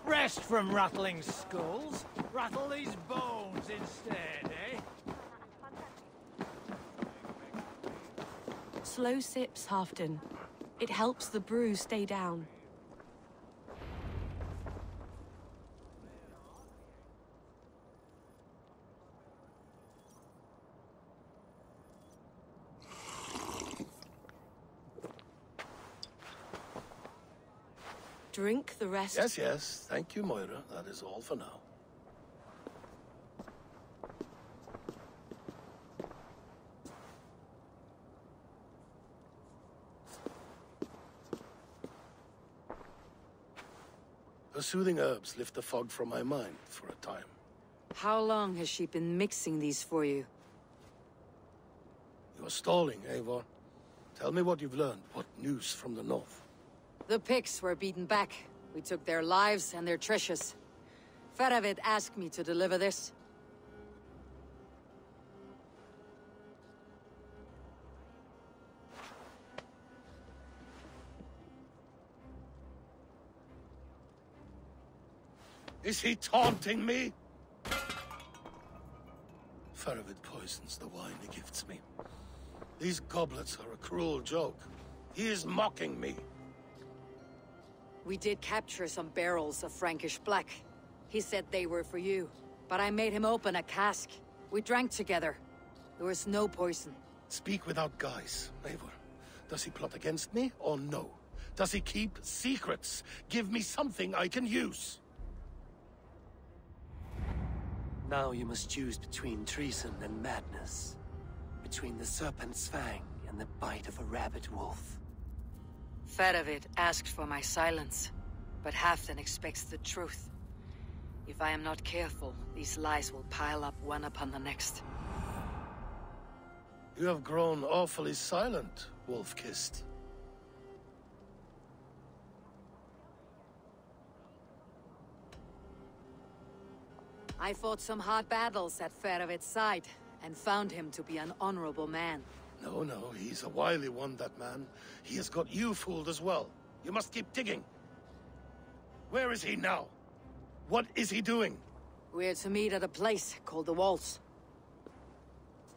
Rest from rattling skulls. Rattle these bones instead, eh? Slow sips, Halfdan. It helps the brew stay down. Drink the rest. Yes, yes. Thank you, Moira. That is all for now. Her soothing herbs lift the fog from my mind for a time. How long has she been mixing these for you? You're stalling, Eivor. Tell me what you've learned. What news from the north? The Picts were beaten back. We took their lives and their treasures. Feravid asked me to deliver this. Is he taunting me? Feravid poisons the wine he gifts me. These goblets are a cruel joke. He is mocking me. We did capture some barrels of Frankish black. He said they were for you, but I made him open a cask. We drank together. There was no poison. Speak without guise, Eivor. Does he plot against me or no? Does he keep secrets? Give me something I can use. Now you must choose between treason and madness. Between the serpent's fang and the bite of a rabid wolf. Feravid asked for my silence, but Halfdan expects the truth. If I am not careful, these lies will pile up one upon the next. You have grown awfully silent, wolf-kissed. I fought some hard battles at Feravid's side, and found him to be an honorable man. No, no, he's a wily one, that man. He has got you fooled as well. You must keep digging. Where is he now? What is he doing? We're to meet at a place called the Walls.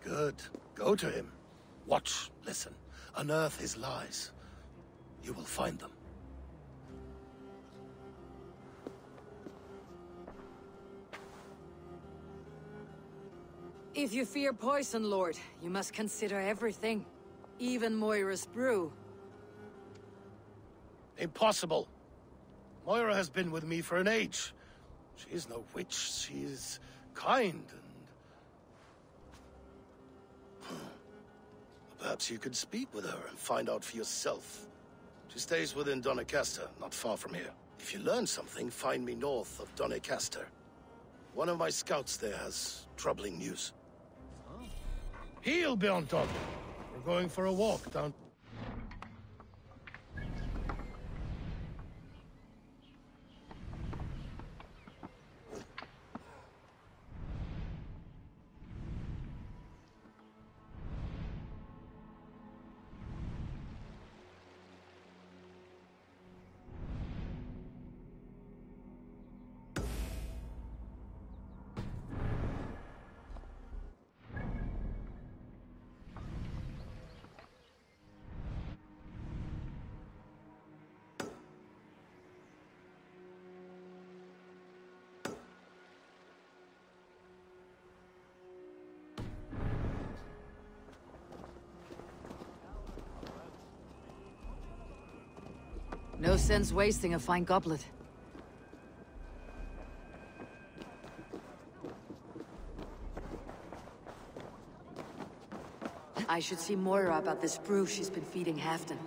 Good. Go to him. Watch, listen. Unearth his lies. You will find them. If you fear poison, Lord, you must consider everything. Even Moira's brew. Impossible. Moira has been with me for an age. She is no witch. She is kind and... Perhaps you could speak with her and find out for yourself. She stays within Doncaster, not far from here. If you learn something, find me north of Doncaster. One of my scouts there has troubling news. He'll be on top. We're going for a walk down... No sense wasting a fine goblet. I should see Moira about this brew she's been feeding Halfdan.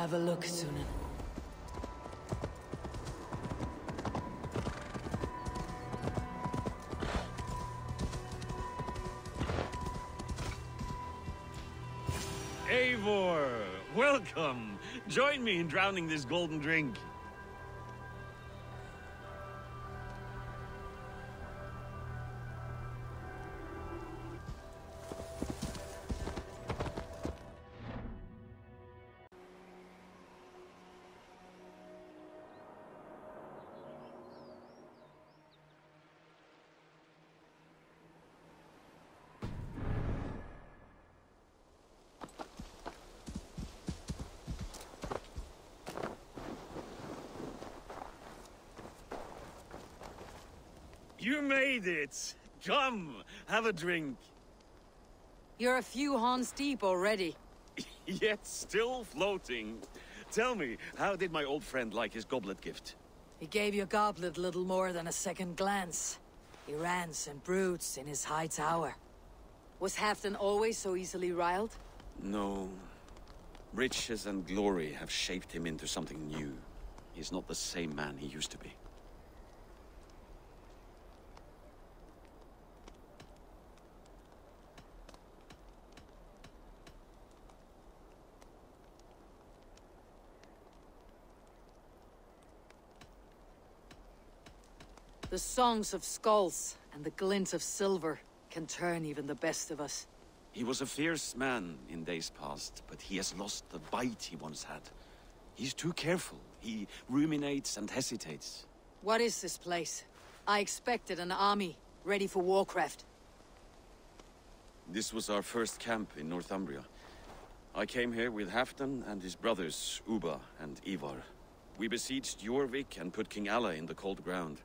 Have a look, Sunan. Eivor! Welcome! Join me in drowning this golden drink. You made it! Come, have a drink. You're a few horns deep already. Yet still floating. Tell me, how did my old friend like his goblet gift? He gave your goblet little more than a second glance. He rants and broods in his high tower. Was Halfdan always so easily riled? No. Riches and glory have shaped him into something new. He's not the same man he used to be. The songs of skulls and the glint of silver can turn even the best of us. He was a fierce man in days past, but he has lost the bite he once had. He's too careful. He ruminates and hesitates. What is this place? I expected an army, ready for warcraft. This was our first camp in Northumbria. I came here with Halfdan and his brothers, Ubba and Eivor. We besieged Jorvik and put King Alla in the cold ground.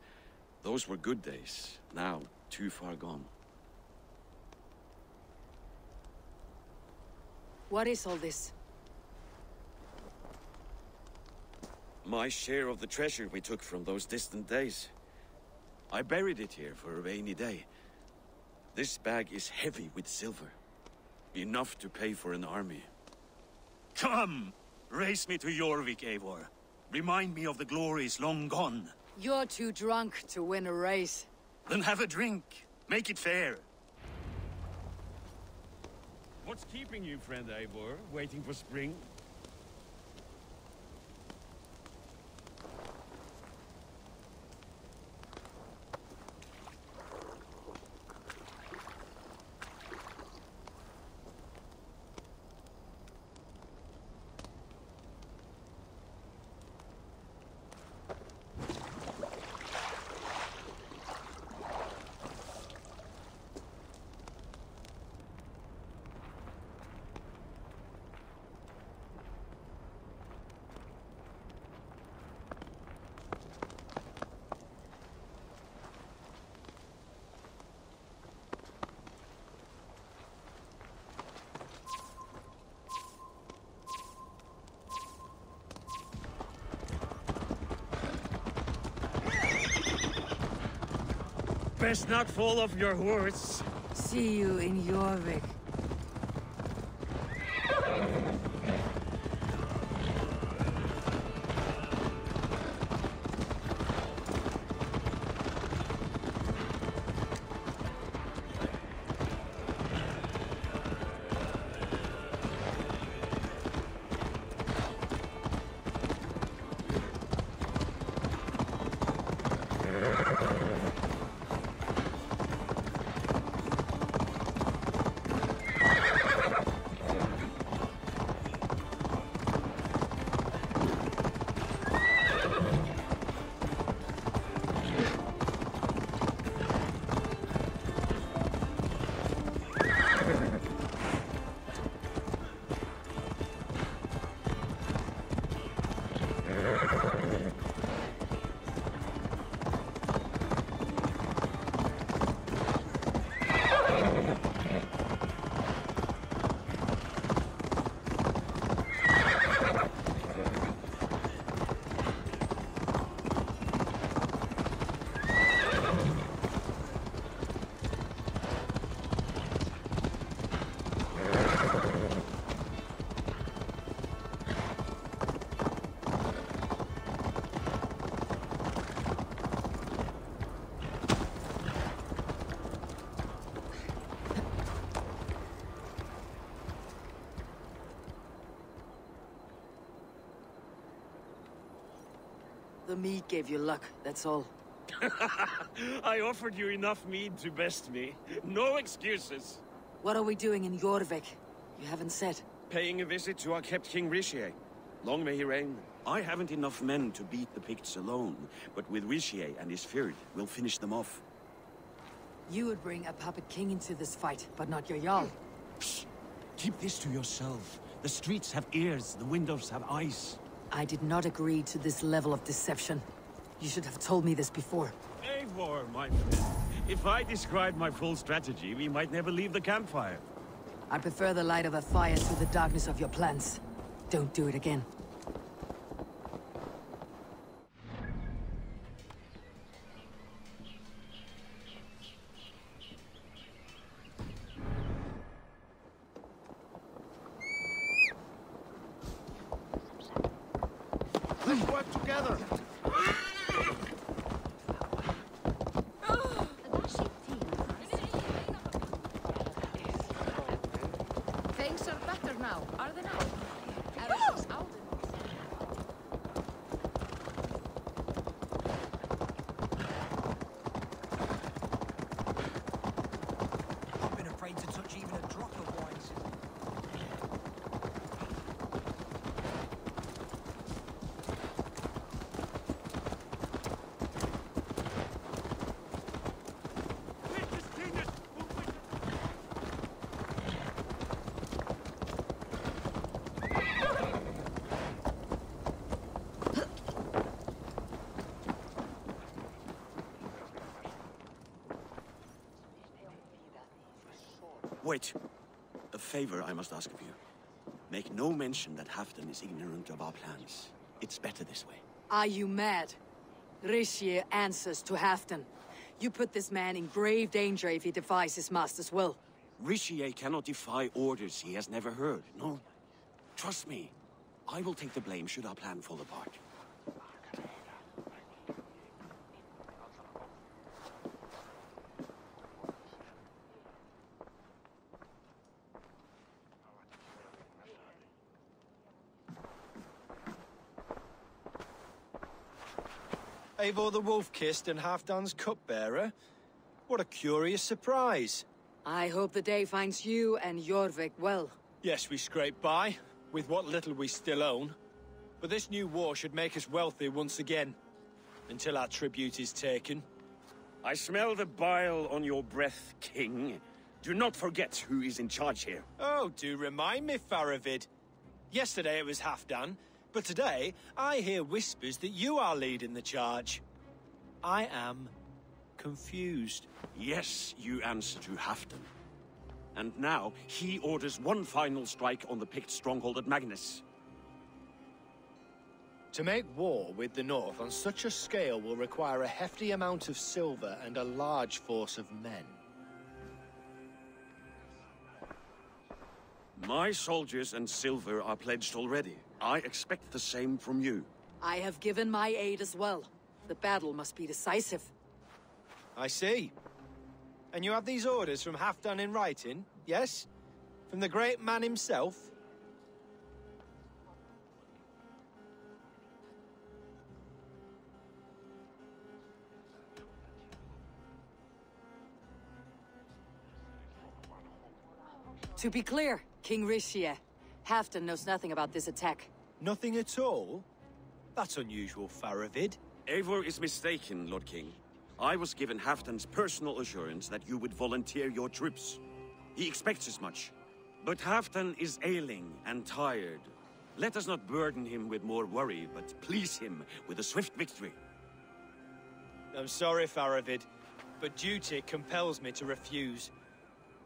Those were good days, now too far gone. What is all this? My share of the treasure we took from those distant days. I buried it here for a rainy day. This bag is heavy with silver. Enough to pay for an army. Come! Race me to Jorvik, Eivor. Remind me of the glories long gone. You're too drunk to win a race. Then have a drink. Make it fair. What's keeping you, friend Eivor? Waiting for spring? Best not fall off your horse. See you in Jorvik. The mead gave you luck, that's all. I offered you enough mead to best me. No excuses. What are we doing in Jorvik? You haven't said. Paying a visit to our kept King Richier. Long may he reign. I haven't enough men to beat the Picts alone, but with Richier and his Fyrd, we'll finish them off. You would bring a puppet king into this fight, but not your Jarl. Psst. Keep this to yourself. The streets have ears, the windows have eyes. I did not agree to this level of deception. You should have told me this before. Eivor, my friend. If I described my full strategy, we might never leave the campfire. I prefer the light of a fire to the darkness of your plans. Don't do it again. Let's work together. Things are better now, are they not? I've been afraid to touch even a drop of wine since... Wait. A favor I must ask of you. Make no mention that Halfdan is ignorant of our plans. It's better this way. Are you mad? Richier answers to Halfdan. You put this man in grave danger if he defies his master's will. Richier cannot defy orders he has never heard, no? Trust me. I will take the blame should our plan fall apart. Eivor the Wolf-Kissed and Halfdan's cupbearer? What a curious surprise. I hope the day finds you and Jorvik well. Yes, we scraped by, with what little we still own. But this new war should make us wealthy once again. Until our tribute is taken. I smell the bile on your breath, King. Do not forget who is in charge here. Oh, do remind me, Faravid. Yesterday it was Halfdan, but today I hear whispers that you are leading the charge. I am confused. Yes, you answer to Halfdan. And now, he orders one final strike on the Pict stronghold at Magnus. To make war with the North on such a scale will require a hefty amount of silver and a large force of men. My soldiers and silver are pledged already. I expect the same from you. I have given my aid as well. The battle must be decisive. I see. And you have these orders from Halfdan in writing, yes? From the great man himself? To be clear, King Richier, Halfdan knows nothing about this attack. Nothing at all? That's unusual, Faravid. Eivor is mistaken, Lord King. I was given Halfdan's personal assurance that you would volunteer your troops. He expects as much. But Halfdan is ailing and tired. Let us not burden him with more worry, but please him with a swift victory. I'm sorry, Faravid, but duty compels me to refuse.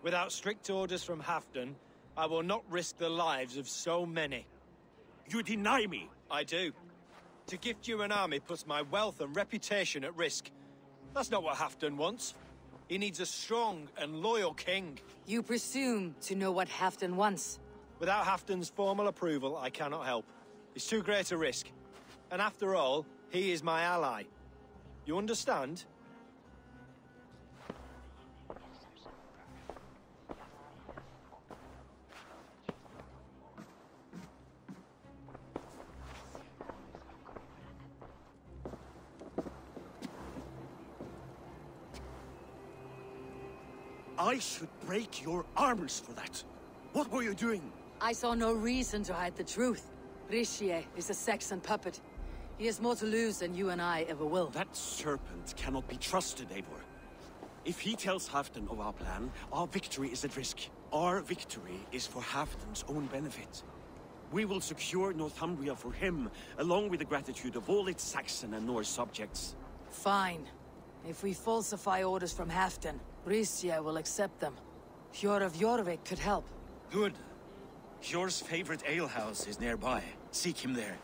Without strict orders from Halfdan, I will not risk the lives of so many. You deny me! I do. To gift you an army puts my wealth and reputation at risk. That's not what Halfdan wants. He needs a strong and loyal king. You presume to know what Halfdan wants. Without Halfdan's formal approval, I cannot help. It's too great a risk. And after all, he is my ally. You understand? I should break your arms for that. What were you doing? I saw no reason to hide the truth. Rishi is a Saxon puppet. He has more to lose than you and I ever will. That serpent cannot be trusted, Eivor. If he tells Halfdan of our plan, our victory is at risk. Our victory is for Halfdan's own benefit. We will secure Northumbria for him, along with the gratitude of all its Saxon and Norse subjects. Fine. If we falsify orders from Halfdan, Rishi will accept them. Hjor of Jorvik could help. Good. Hjor's favorite alehouse is nearby. Seek him there.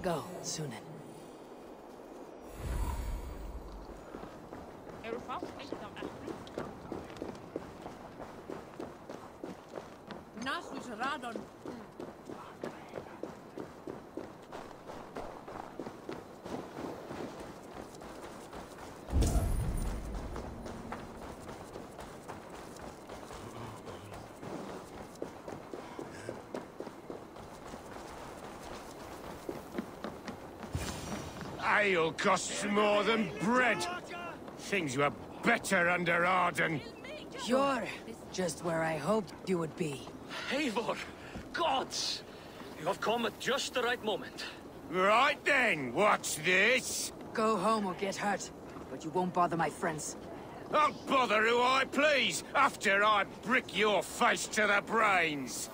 Go, Sunan. Är du fast liksom Nasus radon. Ale costs more than bread. Things were better under Arden. You're just where I hoped you would be. Eivor! Gods! You have come at just the right moment. Right then, what's this? Go home or get hurt, but you won't bother my friends. I'll bother who I please, after I brick your face to the brains.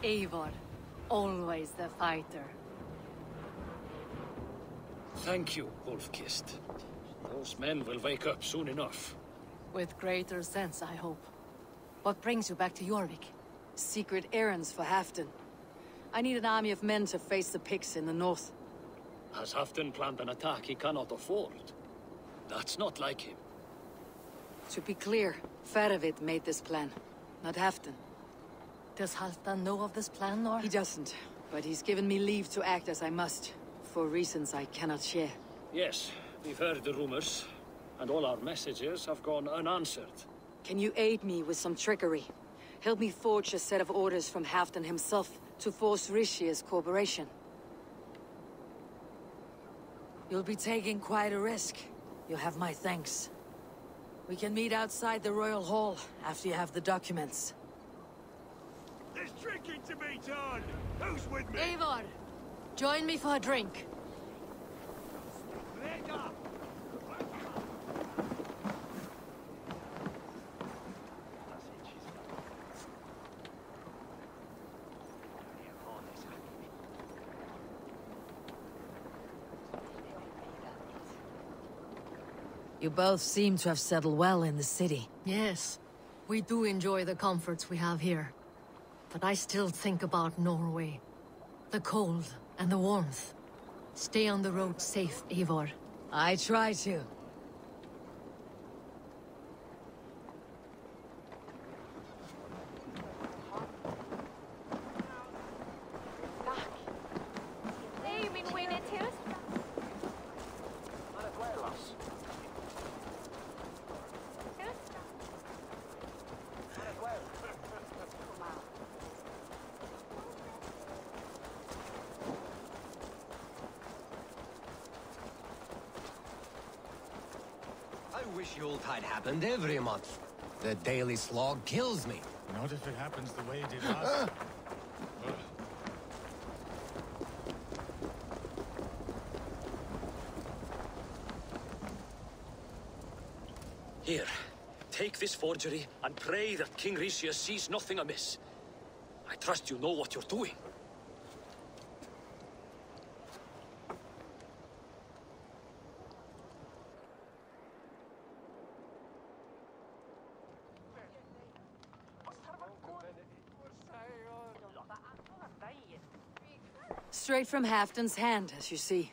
Eivor, always the fighter. Thank you, Wolf-Kissed. Those men will wake up soon enough. With greater sense, I hope. What brings you back to Jorvik? Secret errands for Halfdan. I need an army of men to face the Picts in the north. Has Halfdan planned an attack he cannot afford? That's not like him. To be clear, Faravid made this plan, not Halfdan. Does Halfdan know of this plan, or? He doesn't, but he's given me leave to act as I must, for reasons I cannot share. Yes, we've heard the rumors, and all our messages have gone unanswered. Can you aid me with some trickery? Help me forge a set of orders from Halfdan himself to force Rishia's cooperation. You'll be taking quite a risk. You'll have my thanks. We can meet outside the Royal Hall after you have the documents. There's drinking to be done! Who's with me? Eivor! Join me for a drink. You both seem to have settled well in the city. Yes, we do enjoy the comforts we have here. But I still think about Norway. The cold and the warmth. Stay on the road safe, Eivor. I try to. I wish Yuletide happened every month. The daily slog kills me. Not if it happens the way it did last. Here, take this forgery and pray that King Rishia sees nothing amiss. I trust you know what you're doing. Straight from Halfdan's hand, as you see.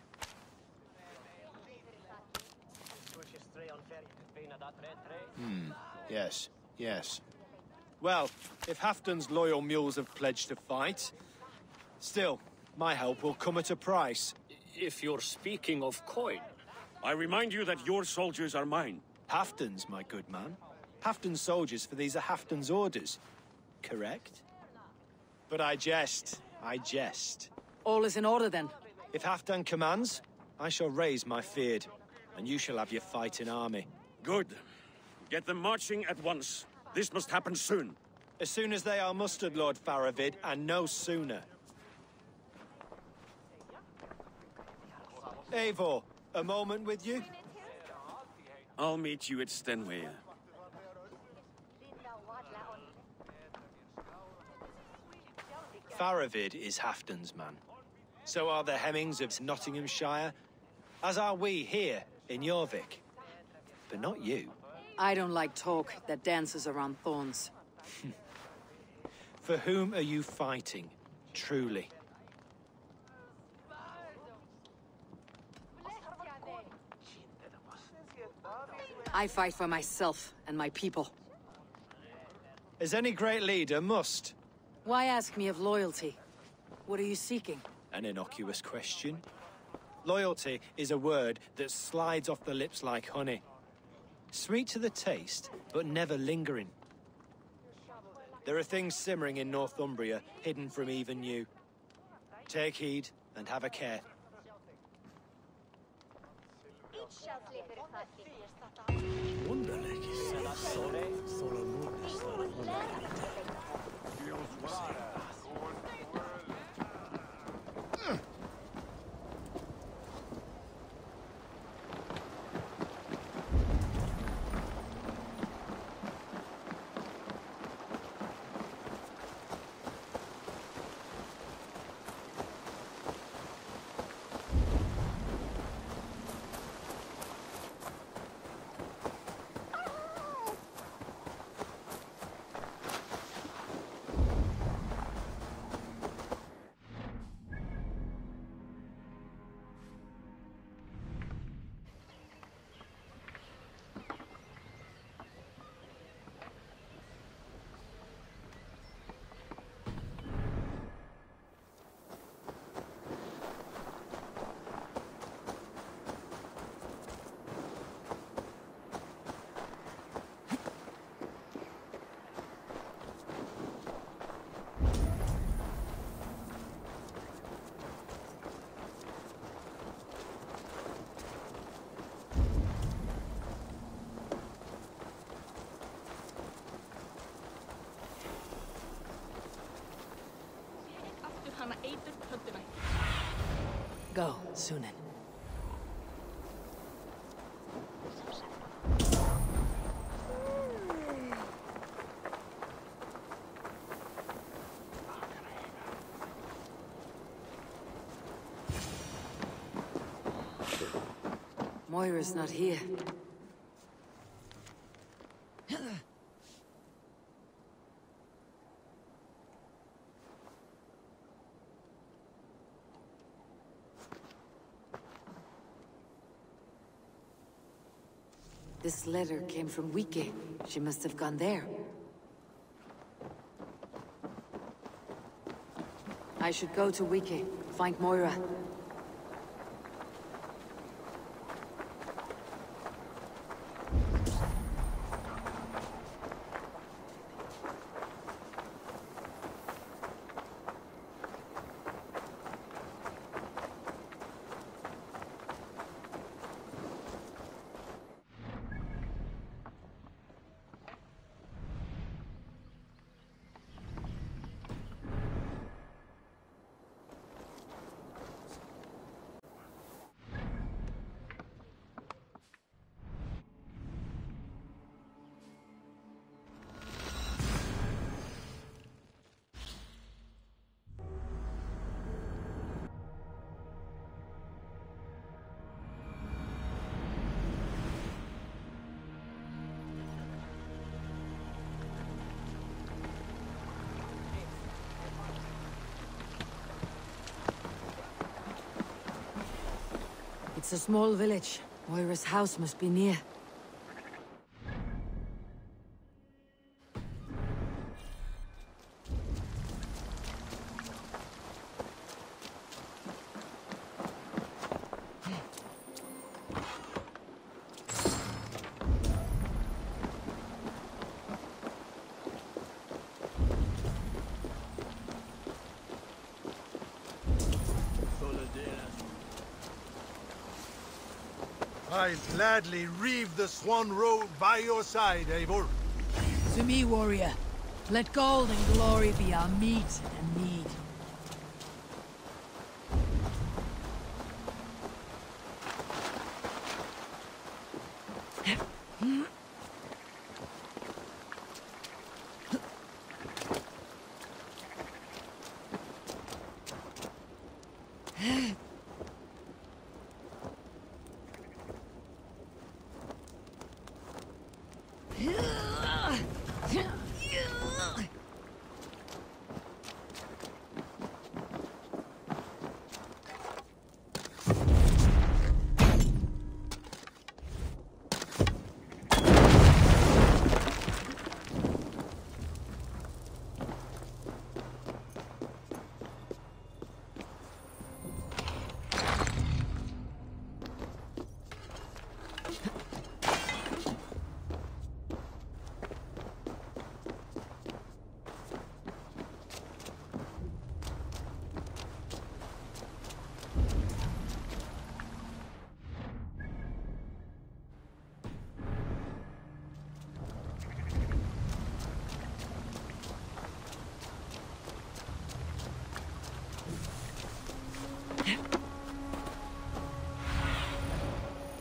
Yes, yes. Well, if Halfdan's loyal mules have pledged to fight, still, my help will come at a price. If you're speaking of coin... I remind you that your soldiers are mine. Halfdan's, my good man. Halfdan's soldiers, for these are Halfdan's orders. Correct? But I jest. I jest. All is in order, then. If Halfdan commands, I shall raise my feared, and you shall have your fighting army. Good. Get them marching at once. This must happen soon. As soon as they are mustered, Lord Faravid, and no sooner. Eivor, a moment with you? I'll meet you at Stenway. Faravid is Halfdan's man. So are the Hemmings of Nottinghamshire, as are we here in Jorvik. But not you. I don't like talk that dances around thorns. For whom are you fighting, truly? I fight for myself and my people. As any great leader must. Why ask me of loyalty? What are you seeking? An innocuous question. Loyalty is a word that slides off the lips like honey. Sweet to the taste, but never lingering. There are things simmering in Northumbria, hidden from even you. Take heed, and have a care. Go, Sunan. Moira's not here. This letter came from Wike. She must have gone there. I should go to Wike, find Moira. It's a small village. Moira's house must be near. I'll gladly reave the Swan Road by your side, Eivor. To me, warrior. Let gold and glory be our meat and need.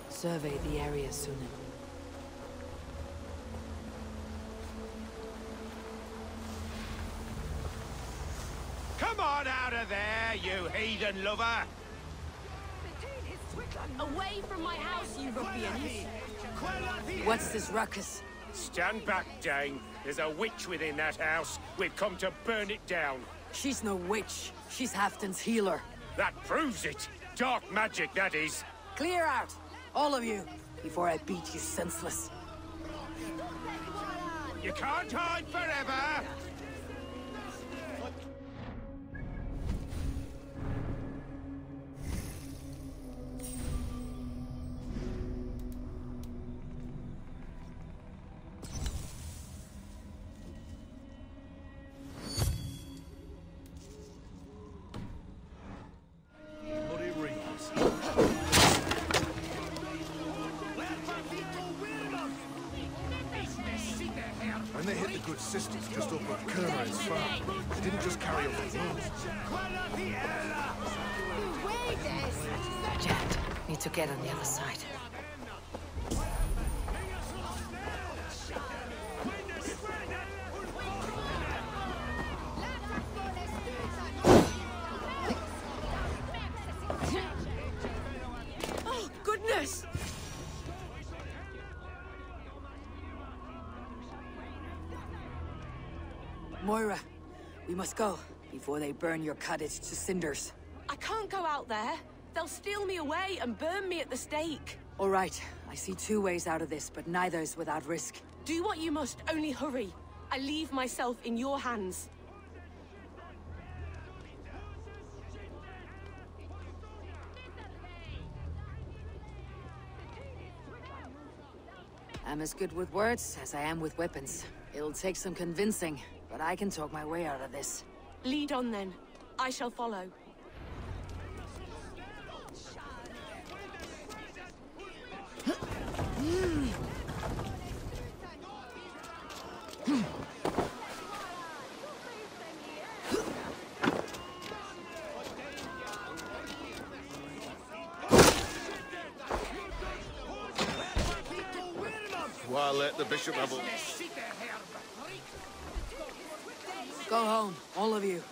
Survey the area, Sunan. Come on out of there, you heathen lover! Away from my house, you ruffians! What's this ruckus? Stand back, Dane. There's a witch within that house. We've come to burn it down. She's no witch. She's Halfdan's healer. That proves it. Dark magic, that is. Clear out! All of you, before I beat you senseless. You can't hide forever! When they hit the good sisters just up at Kerner's farm. They didn't just carry up the rules. Jammed. Need to get on the other side. Oh, goodness! Moira, we must go before they burn your cottage to cinders. I can't go out there. They'll steal me away and burn me at the stake. All right, I see two ways out of this, but neither is without risk. Do what you must, only hurry. I leave myself in your hands. I'm as good with words as I am with weapons. It'll take some convincing, but I can talk my way out of this. Lead on then. I shall follow. Why let the bishop have all... Go home, all of you.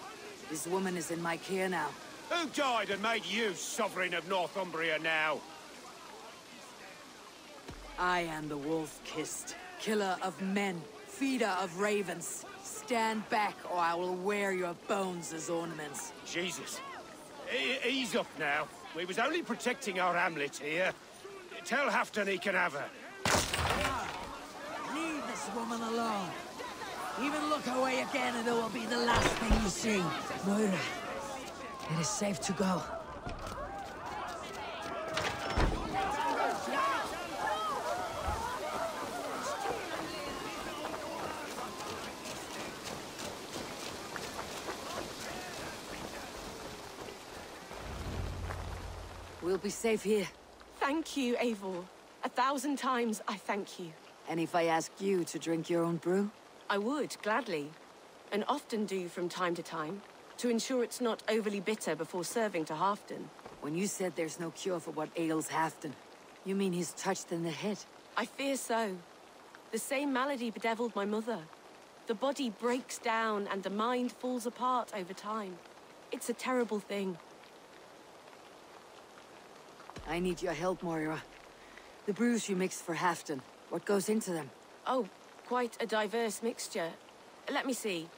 This woman is in my care now. Who died and made you sovereign of Northumbria now? I am the wolf-kissed, killer of men, feeder of ravens. Stand back, or I will wear your bones as ornaments. Jesus. Ease up now. We was only protecting our hamlet here. Tell Halfdan he can have her. Leave this woman alone. Even look away again and it will be the last thing you see. Moira, it is safe to go. We'll be safe here. Thank you, Eivor. 1,000 times I thank you. And if I asked you to drink your own brew? I would, gladly. And often do from time to time, to ensure it's not overly bitter before serving to Halfdan. When you said there's no cure for what ails Halfdan, you mean he's touched in the head? I fear so. The same malady bedeviled my mother. The body breaks down and the mind falls apart over time. It's a terrible thing. I need your help, Moira. The brews you mixed for Halfdan, what goes into them? Oh, quite a diverse mixture. Let me see.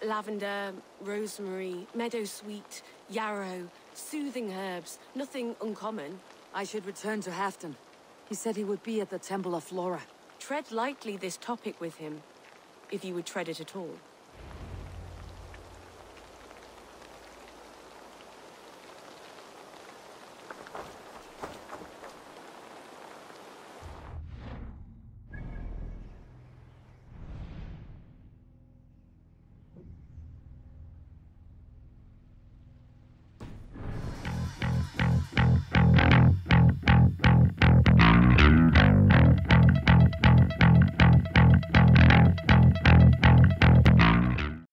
Lavender, rosemary, meadowsweet, yarrow, soothing herbs, nothing uncommon. I should return to Halfdan. He said he would be at the Temple of Flora. Tread lightly this topic with him, if you would tread it at all.